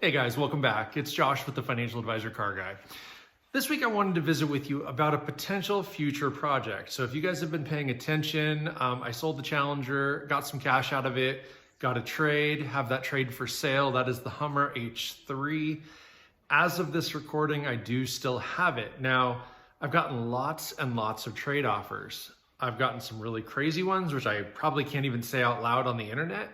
Hey guys, welcome back. It's Josh with the Financial Advisor Car Guy. This week I wanted to visit with you about a potential future project. So if you guys have been paying attention, I sold the Challenger, got some cash out of it, got a trade, have that trade for sale. That is the Hummer H3. As of this recording, I do still have it. Now, I've gotten lots and lots of trade offers. I've gotten some really crazy ones, which I probably can't even say out loud on the internet.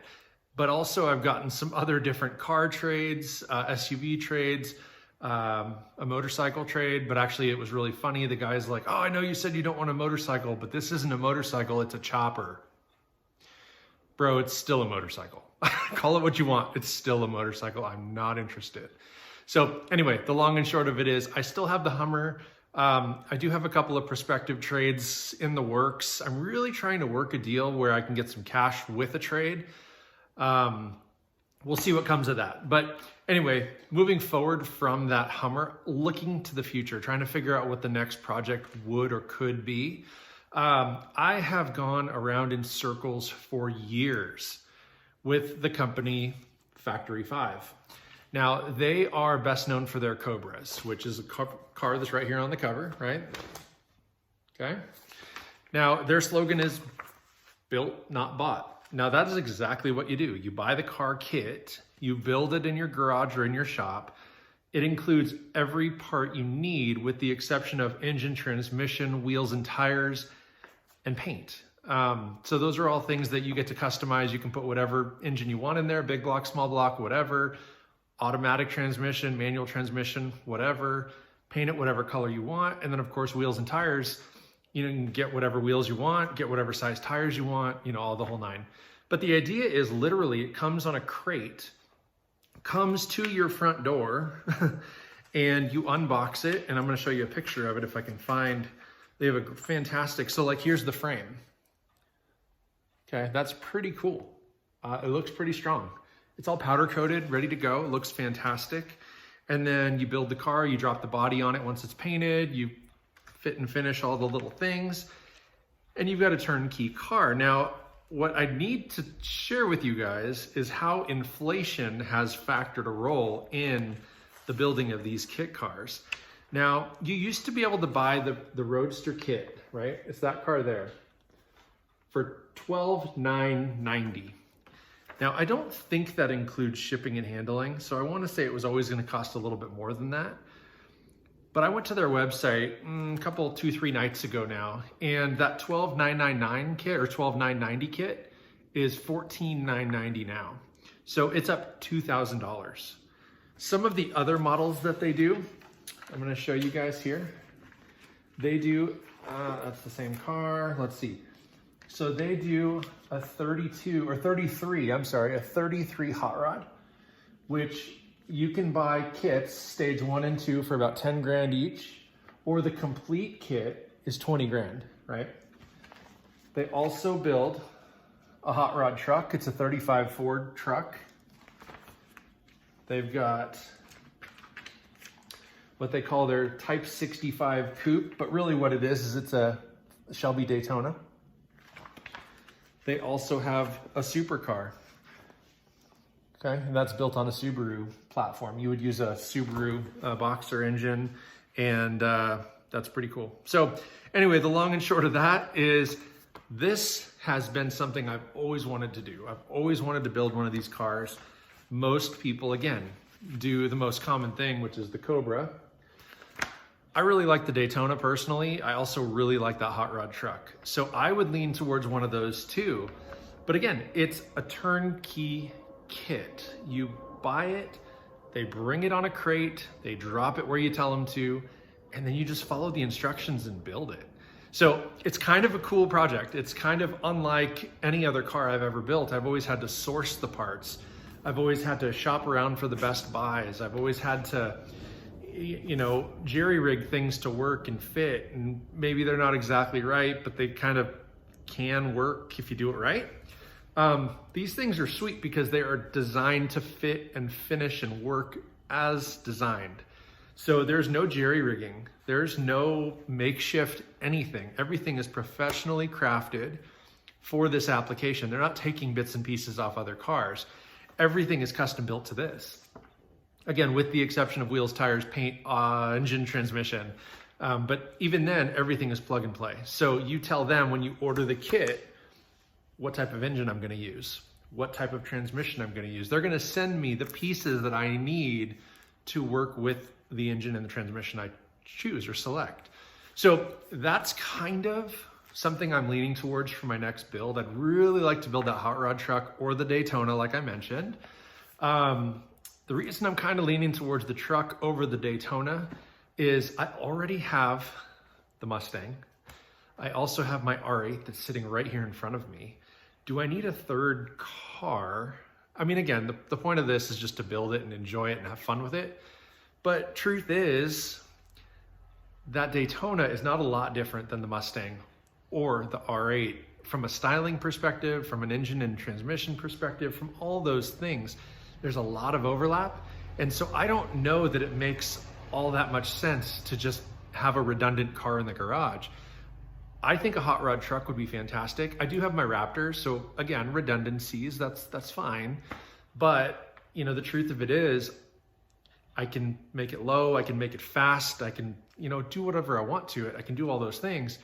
But also I've gotten some other different car trades, SUV trades, a motorcycle trade, but actually it was really funny. The guy's like, oh, I know you said you don't want a motorcycle, but this isn't a motorcycle, it's a chopper. Bro, it's still a motorcycle. Call it what you want, it's still a motorcycle. I'm not interested. So anyway, the long and short of it is I still have the Hummer. I do have a couple of prospective trades in the works. I'm really trying to work a deal where I can get some cash with a trade. We'll see what comes of that. But anyway, moving forward from that Hummer, looking to the future, trying to figure out what the next project would or could be. I have gone around in circles for years with the company Factory 5. Now, they are best known for their Cobras, which is a car that's right here on the cover, right? Okay. Now, their slogan is built, not bought. Now that is exactly what you do. You buy the car kit, you build it in your garage or in your shop. It includes every part you need with the exception of engine, transmission, wheels and tires, and paint. So those are all things that you get to customize. You can put whatever engine you want in there, big block, small block, whatever, automatic transmission, manual transmission, whatever, paint it whatever color you want. And then of course, wheels and tires, you can get whatever wheels you want, get whatever size tires you want, all the whole nine. But the idea is literally it comes on a crate, comes to your front door, and you unbox it. And I'm gonna show you a picture of it if I can find, they have a fantastic, so like here's the frame. Okay, that's pretty cool. It looks pretty strong. It's all powder coated, ready to go. It looks fantastic. And then you build the car, you drop the body on it once it's painted, you fit and finish all the little things, and you've got a turnkey car. Now, what I need to share with you guys is how inflation has factored a role in the building of these kit cars. Now, you used to be able to buy the Roadster kit, right? It's that car there for $12,990. Now, I don't think that includes shipping and handling, so I want to say it was always going to cost a little bit more than that. But I went to their website a 2-3 nights ago now, and that $12,999 kit or $12,990 kit is $14,990 now. So it's up $2,000. Some of the other models that they do, I'm gonna show you guys here. They do, that's the same car, let's see. So they do a 33 hot rod, which you can buy kits, stage 1 and 2 for about 10 grand each, or the complete kit is 20 grand, right? They also build a hot rod truck. It's a 35 Ford truck. They've got what they call their Type 65 coupe, but really what it is it's a Shelby Daytona. They also have a supercar. Okay, and that's built on a Subaru platform. You would use a Subaru Boxer engine, and that's pretty cool. So anyway, the long and short of that is this has been something I've always wanted to do. I've always wanted to build one of these cars. Most people, again, do the most common thing, which is the Cobra. I really like the Daytona personally. I also really like that hot rod truck. So I would lean towards one of those too. But again, it's a turnkey kit. You buy it, they bring it on a crate, they drop it where you tell them to, and then you just follow the instructions and build it. So it's kind of a cool project. It's kind of unlike any other car I've ever built. I've always had to source the parts. I've always had to shop around for the best buys. I've always had to, jerry rig things to work and fit, and maybe they're not exactly right, but they kind of can work if you do it right. These things are sweet because they are designed to fit and finish and work as designed. So there's no jerry rigging. There's no makeshift anything. Everything is professionally crafted for this application. They're not taking bits and pieces off other cars. Everything is custom built to this. Again, with the exception of wheels, tires, paint, engine, transmission. But even then, everything is plug and play. So you tell them when you order the kit, what type of engine I'm gonna use, what type of transmission I'm gonna use. They're gonna send me the pieces that I need to work with the engine and the transmission I choose or select. So that's kind of something I'm leaning towards for my next build. I'd really like to build that hot rod truck or the Daytona, like I mentioned. The reason I'm kind of leaning towards the truck over the Daytona is I already have the Mustang. I also have my R8 that's sitting right here in front of me. Do I need a third car? I mean, again, the point of this is just to build it and enjoy it and have fun with it. But truth is, that Daytona is not a lot different than the Mustang or the R8 from a styling perspective, from an engine and transmission perspective, from all those things. There's a lot of overlap. And so I don't know that it makes all that much sense to just have a redundant car in the garage. I think a hot rod truck would be fantastic. I do have my Raptor, so again, redundancies, that's fine. But you know, the truth of it is, I can make it low, I can make it fast, I can, you know, do whatever I want to it. I can do all those things.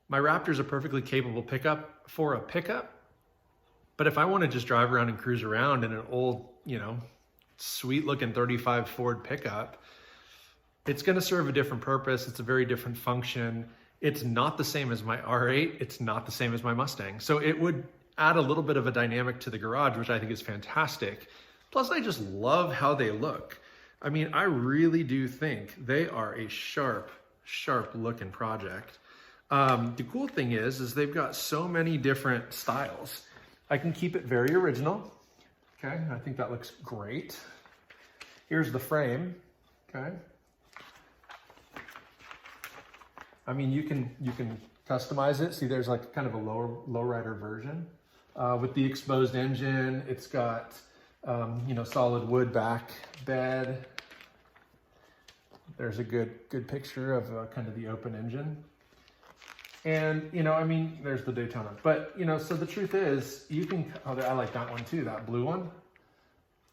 My Raptor is a perfectly capable pickup for a pickup. But if I want to just drive around and cruise around in an old, you know, sweet looking 35 Ford pickup, it's going to serve a different purpose. It's a very different function. It's not the same as my R8. It's not the same as my Mustang. So it would add a little bit of a dynamic to the garage, which I think is fantastic. Plus, I just love how they look. I mean, I really do think they are a sharp looking project. The cool thing is they've got so many different styles. I can keep it very original. Okay, I think that looks great. Here's the frame. Okay. I mean, you can customize it. See, there's like kind of a lowrider version with the exposed engine. It's got you know, solid wood back bed. There's a good picture of kind of the open engine. And, you know, I mean, there's the Daytona. But, you know, so the truth is, you can, oh, I like that one too, that blue one.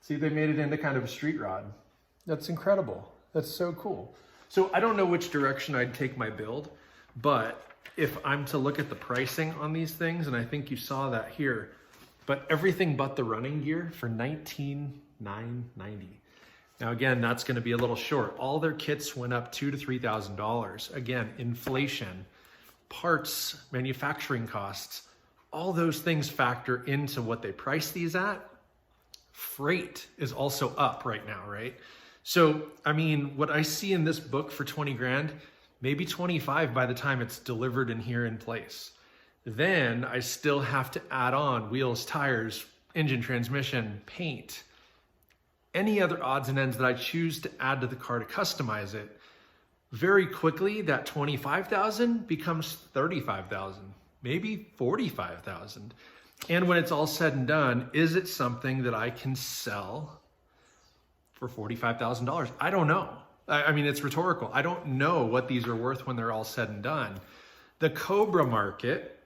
See, they made it into kind of a street rod. That's incredible. That's so cool. So I don't know which direction I'd take my build, but if I'm to look at the pricing on these things, and I think you saw that here, but everything but the running gear for $19,990. Now again, that's gonna be a little short. All their kits went up $2,000 to $3,000. Again, inflation, parts, manufacturing costs, all those things factor into what they price these at. Freight is also up right now, right? So, I mean, what I see in this book for 20 grand, maybe 25 by the time it's delivered and here in place. Then I still have to add on wheels, tires, engine, transmission, paint, any other odds and ends that I choose to add to the car to customize it. Very quickly, that 25,000 becomes 35,000, maybe 45,000. And when it's all said and done, is it something that I can sell for $45,000? I don't know. I mean, it's rhetorical. I don't know what these are worth when they're all said and done. The Cobra Market,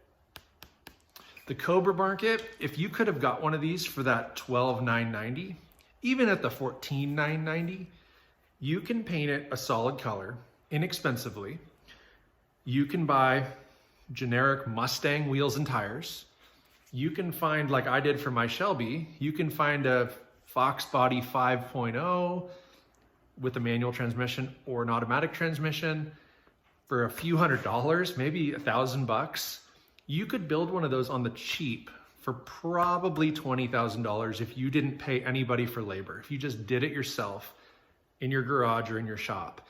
if you could have got one of these for that $12,990, even at the $14,990, you can paint it a solid color inexpensively. You can buy generic Mustang wheels and tires. You can find, like I did for my Shelby, you can find a Fox Body 5.0 with a manual transmission or an automatic transmission for a few $100, maybe $1,000. You could build one of those on the cheap for probably $20,000 if you didn't pay anybody for labor, if you just did it yourself in your garage or in your shop.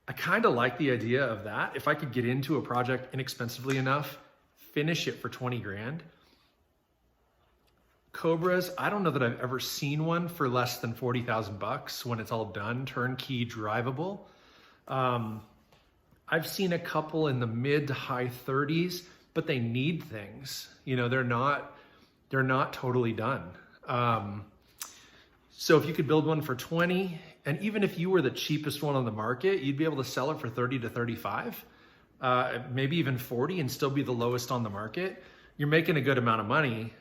I kind of like the idea of that. If I could get into a project inexpensively enough, finish it for 20 grand. Cobras, I don't know that I've ever seen one for less than 40,000 bucks when it's all done, turnkey, drivable. I've seen a couple in the mid to high 30s, but they need things. You know, they're not totally done. So if you could build one for 20, and even if you were the cheapest one on the market, you'd be able to sell it for 30 to 35, maybe even 40 and still be the lowest on the market. You're making a good amount of money.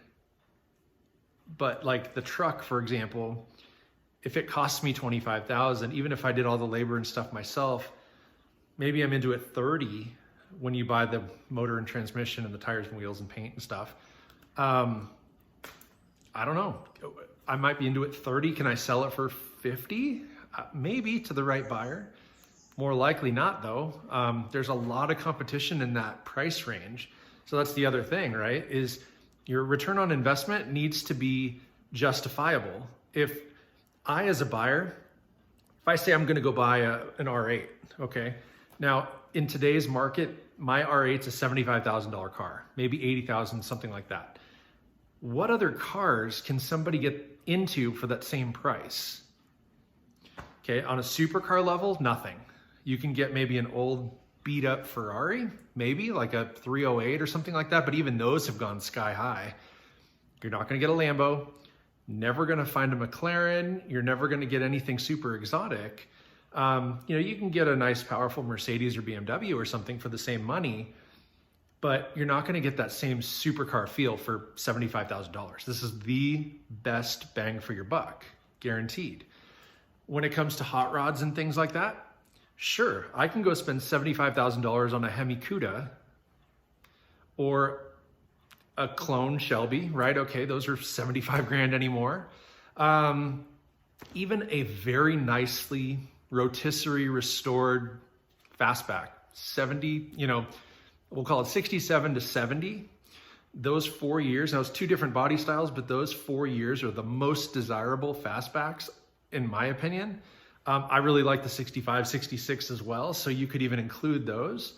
But like the truck, for example, if it costs me $25,000, even if I did all the labor and stuff myself, maybe I'm into it 30 when you buy the motor and transmission and the tires and wheels and paint and stuff. I don't know. I might be into it 30. Can I sell it for 50? Maybe to the right buyer. More likely not though. There's a lot of competition in that price range. So that's the other thing, right? Is your return on investment needs to be justifiable. If I, as a buyer, if I say I'm gonna go buy an R8, okay? Now, in today's market, my R8's a $75,000 car, maybe 80,000, something like that. What other cars can somebody get into for that same price? Okay, on a supercar level, nothing. You can get maybe an old beat up Ferrari, maybe like a 308 or something like that, but even those have gone sky high. You're not gonna get a Lambo, never gonna find a McLaren, you're never gonna get anything super exotic. You can get a nice powerful Mercedes or BMW or something for the same money, but you're not gonna get that same supercar feel for $75,000. This is the best bang for your buck, guaranteed. When it comes to hot rods and things like that, sure, I can go spend $75,000 on a Hemi Cuda or a clone Shelby, right? Okay, those are 75 grand anymore. Even a very nicely rotisserie restored fastback, 70, we'll call it 67 to 70. Those 4 years, now it's two different body styles, but those 4 years are the most desirable fastbacks, in my opinion. I really like the 65, 66 as well, so you could even include those.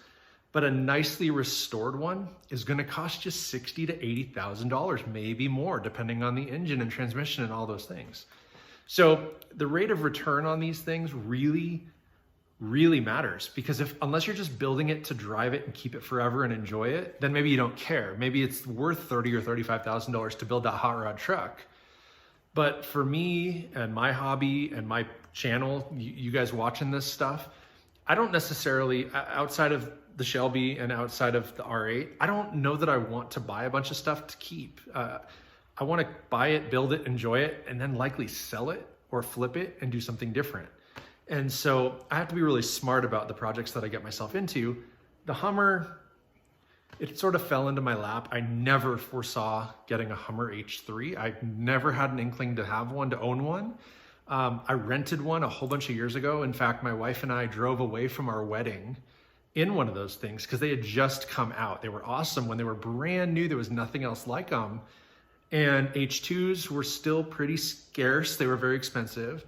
But a nicely restored one is gonna cost you $60,000 to $80,000, maybe more, depending on the engine and transmission and all those things. So the rate of return on these things really, really matters, because unless you're just building it to drive it and keep it forever and enjoy it, then maybe you don't care. Maybe it's worth $30,000 or $35,000 to build that hot rod truck. But for me and my hobby and my channel, you guys watching this stuff, I don't necessarily, outside of the Shelby and outside of the R8, I don't know that I want to buy a bunch of stuff to keep. I want to buy it, build it, enjoy it, and then likely sell it or flip it and do something different. And so I have to be really smart about the projects that I get myself into. The Hummer, it sort of fell into my lap. I never foresaw getting a Hummer H3. I never had an inkling to have one, to own one. I rented one a whole bunch of years ago. In fact, my wife and I drove away from our wedding in one of those things because they had just come out. They were awesome when they were brand new. There was nothing else like them. And H2s were still pretty scarce. They were very expensive.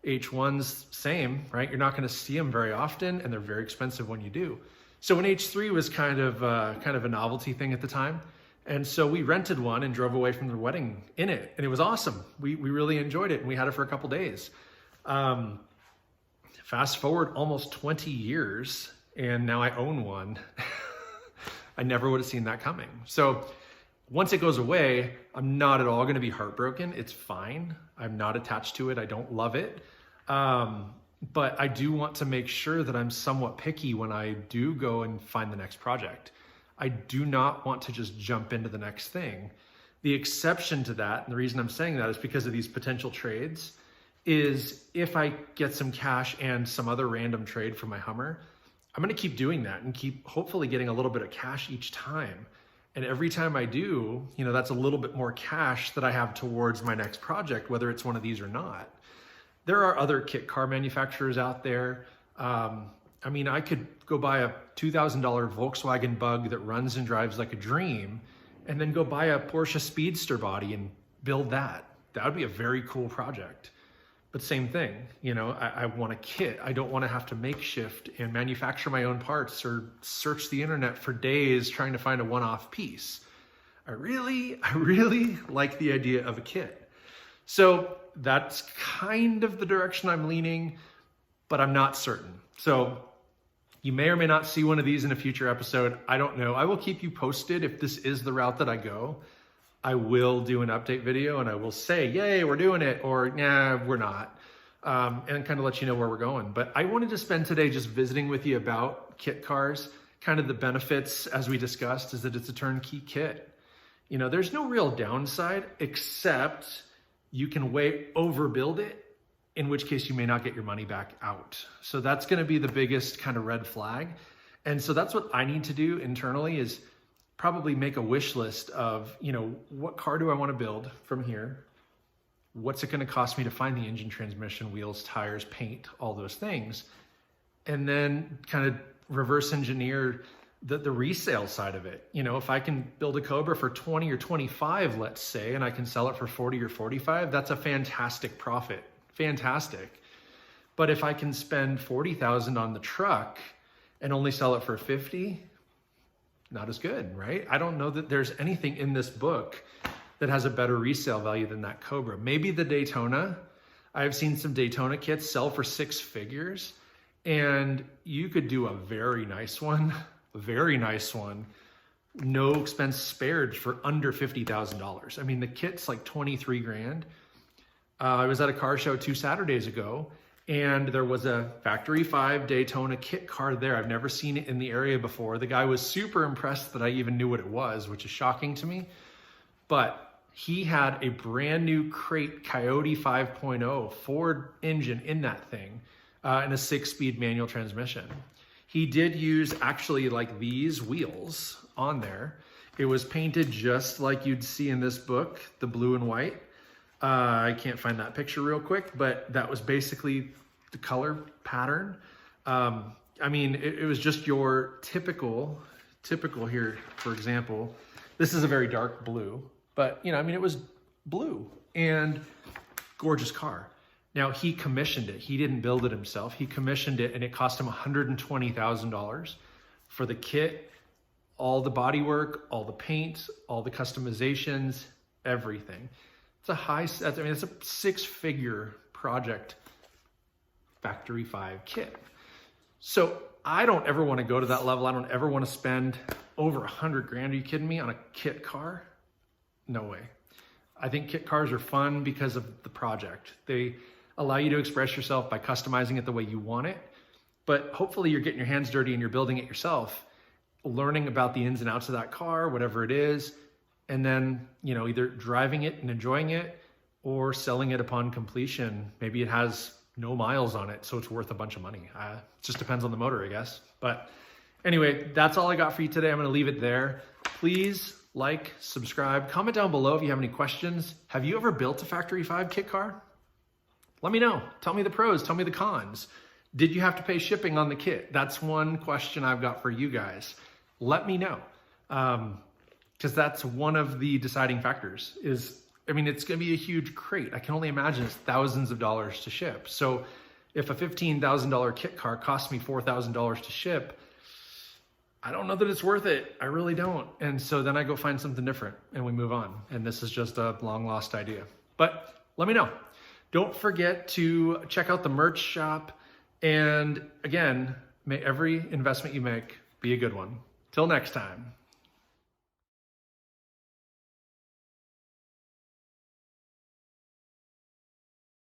H1s, same, right? You're not gonna see them very often, and they're very expensive when you do. So an H3 was kind of a novelty thing at the time. And so we rented one and drove away from the wedding in it. And it was awesome. We really enjoyed it, and we had it for a couple days. Fast forward almost 20 years, and now I own one. I never would have seen that coming. So once it goes away, I'm not at all gonna be heartbroken. It's fine. I'm not attached to it. I don't love it. But I do want to make sure that I'm somewhat picky when I do go and find the next project. I do not want to just jump into the next thing. The exception to that, and the reason I'm saying that is because of these potential trades, is if I get some cash and some other random trade for my Hummer, I'm gonna keep doing that and keep hopefully getting a little bit of cash each time. And every time I do, that's a little bit more cash that I have towards my next project, whether it's one of these or not. There are other kit car manufacturers out there. I could go buy a $2,000 Volkswagen Bug that runs and drives like a dream, and then go buy a Porsche Speedster body and build that. That would be a very cool project. But same thing, I want a kit. I don't want to have to makeshift and manufacture my own parts or search the internet for days trying to find a one-off piece. I really like the idea of a kit. So that's kind of the direction I'm leaning, but I'm not certain. So you may or may not see one of these in a future episode. I don't know. I will keep you posted if this is the route that I go. I will do an update video and I will say, yay, we're doing it, or nah, we're not. And kind of let you know where we're going. But I wanted to spend today just visiting with you about kit cars. Kind of the benefits, as we discussed, is that it's a turnkey kit. There's no real downside, except you can way overbuild it in which case you may not get your money back out. So that's going to be the biggest kind of red flag. And so that's what I need to do internally, is probably make a wish list of, what car do I want to build from here? What's it going to cost me to find the engine, transmission, wheels, tires, paint, all those things? And then kind of reverse engineer the resale side of it. If I can build a Cobra for 20 or 25, let's say, and I can sell it for 40 or 45, that's a fantastic profit. Fantastic. But if I can spend 40,000 on the truck and only sell it for 50, not as good, right? I don't know that there's anything in this book that has a better resale value than that Cobra. Maybe the Daytona. I've seen some Daytona kits sell for 6 figures, and you could do a very nice one, no expense spared for under $50,000. I mean, the kit's like 23 grand. I was at a car show 2 Saturdays ago, and there was a Factory 5 Daytona kit car there. I've never seen it in the area before. The guy was super impressed that I even knew what it was, which is shocking to me. But he had a brand new crate Coyote 5.0 Ford engine in that thing, and a 6-speed manual transmission. He did use actually like these wheels on there. It was painted just like you'd see in this book, the blue and white. I can't find that picture real quick, but that was basically the color pattern. I mean, it was just your typical here, for example. This is a very dark blue, but it was blue and gorgeous car. Now, he commissioned it. He didn't build it himself. He commissioned it, and it cost him $120,000 for the kit, all the body work, all the paint, all the customizations, everything. It's a it's a 6-figure project, Factory 5 kit. So I don't ever want to go to that level. I don't ever want to spend over 100 grand. Are you kidding me, on a kit car? No way. I think kit cars are fun because of the project. They allow you to express yourself by customizing it the way you want it. But hopefully you're getting your hands dirty and you're building it yourself, learning about the ins and outs of that car, whatever it is, and then, either driving it and enjoying it or selling it upon completion. Maybe it has no miles on it, so it's worth a bunch of money. It just depends on the motor, I guess. But anyway, that's all I got for you today. I'm going to leave it there. Please like, subscribe, comment down below if you have any questions. Have you ever built a Factory 5 kit car? Let me know. Tell me the pros, tell me the cons. Did you have to pay shipping on the kit? That's one question I've got for you guys. Let me know. Because that's one of the deciding factors it's going to be a huge crate. I can only imagine it's thousands of dollars to ship. So if a $15,000 kit car costs me $4,000 to ship, I don't know that it's worth it. I really don't. And so then I go find something different and we move on. And this is just a long lost idea. But let me know. Don't forget to check out the merch shop. And again, may every investment you make be a good one. Till next time.